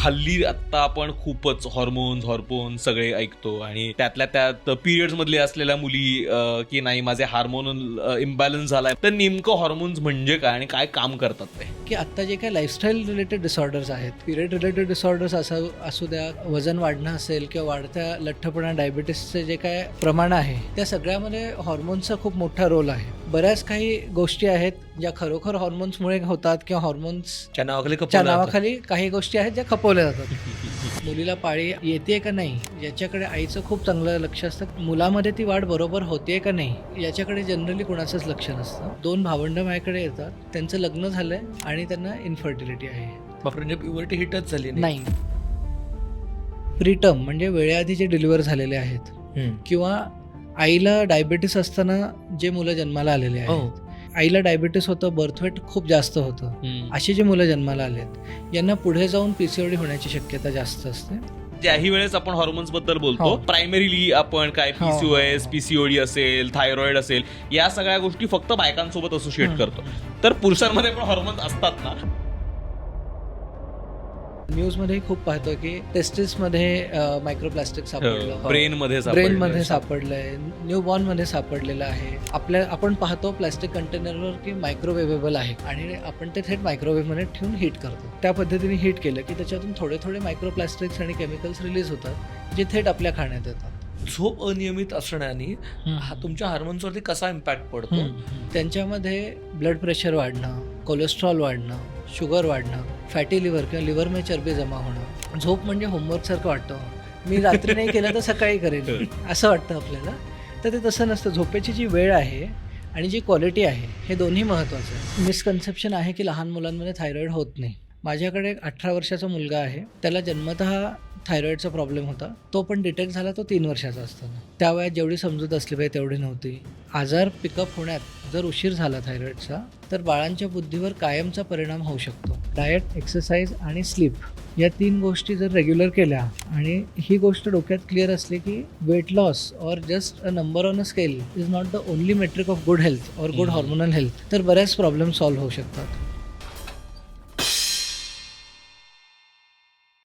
हल्ली आता आपण खूपच हॉर्मोन सगळे ऐकतो आणि त्यातल्या त्यात पिरियड्स मधले असलेल्या मुली की नाही माझे हार्मोनल इम्बॅलन्स झालाय, तर नेमकं हॉर्मोन्स म्हणजे काय आणि काय काम करतात ते? की आत्ता जे काही लाईफस्टाईल रिलेटेड डिसऑर्डर्स आहेत, पिरियड रिलेटेड डिसऑर्डर्स असू द्या, वजन वाढणं असेल किंवा वाढत्या लठ्ठपणा, डायबिटीसचे जे काय प्रमाण आहे, त्या सगळ्यामध्ये हॉर्मोन्सचा खूप मोठा रोल आहे. बऱ्याच काही गोष्टी आहेत ज्या खरोखर हॉर्मोन्समुळे होतात किंवा हॉर्मोन्सच्या नावाखाली काही गोष्टी आहेत ज्या खपवल्या जातात. मुलीला पाळी येते का नाही याच्याकडे आईचं खूप चांगलं लक्ष असतं. मुलामध्ये ती वाढ बरोबर होते का नाही याच्याकडे जनरली कुणाचंच लक्ष नसतं. 2 भावंडं माझ्याकडे येतात, त्यांचं लग्न झालंय आणि त्यांना इन्फर्टिलिटी आहे. म्हणजे प्युबर्टी हिटच झाली नाही, प्रीटर्म म्हणजे वेळेआधी जे डिलिव्हर झालेले आहेत किंवा आईला डायबिटीस असताना जे मुलं जन्माला आलेले आहेत, आईला डायबिटीस होतं, बर्थवेट खूप जास्त होतं, अशी जी मुलं जन्माला आलेत यांना पुढे जाऊन पीसीओडी होण्याची शक्यता जास्त असते. त्याही वेळेस आपण हॉर्मोन्स बद्दल बोलतो. प्रायमरीली आपण काय PCOS, PCOD असेल, थायरॉइड असेल, या सगळ्या गोष्टी फक्त बायकांसोबत असोसिएट करतो. तर पुरुषांमध्ये पण हॉर्मोन्स असतात ना? न्यूजमध्ये खूप पाहतो की टेस्टिसमध्ये मायक्रोप्लास्टिक सापडलं, ब्रेनमध्ये सापडलंय, न्यूबॉर्न मध्ये सापडलेलं आहे. आपण पाहतो प्लास्टिक कंटेनरवर की मायक्रोवेवेबल आहे आणि आपण ते थेट मायक्रोवेव्ह मध्ये ठेवून हीट करतो. त्या पद्धतीने हीट केलं की त्याच्यातून थोडे थोडे मायक्रोप्लास्टिक्स आणि केमिकल्स रिलीज होतात जे थेट आपल्या खाण्यात येतात. झोप अनियमित असण्याने तुमच्या हार्मोन्सवरती कसा इम्पॅक्ट पडतो? त्यांच्यामध्ये ब्लड प्रेशर वाढणं, कोलेस्ट्रॉल वाढणं, शुगर वाढणं, फॅटी लिव्हर किंवा लिव्हरमध्ये चरबी जमा होणं. झोप म्हणजे होमवर्क सारखं वाटतं, मी रात्री नाही केलं तर सकाळी करेन असं वाटतं आपल्याला. तर ते तसं नसतं. झोपेची जी वेळ आहे आणि जी क्वालिटी आहे हे दोन्ही महत्त्वाचं आहे. मिसकन्सेप्शन आहे की लहान मुलांमध्ये थायरॉइड होत नाही. माझ्याकडे एक 18 वर्षाचा मुलगा आहे, त्याला जन्मतः थायरॉइडचा प्रॉब्लेम होता. तो पण डिटेक्ट झाला तो 3 वर्षाचा असताना. त्या वयात जेवढी समजूत असली पाहिजे तेवढी नव्हती. आजार पिकअप होण्यात जर उशीर झाला थायरॉइडचा तर बाळांच्या बुद्धीवर कायमचा परिणाम होऊ शकतो. डाएट, एक्सरसाइज आणि स्लीप या 3 गोष्टी जर रेग्युलर केल्या आणि ही गोष्ट डोक्यात क्लिअर असली की वेट लॉस और just a number on a scale is not the only metric of good health और गुड हॉर्मोनल हेल्थ, तर बऱ्याच प्रॉब्लेम सॉल्व्ह होऊ शकतात.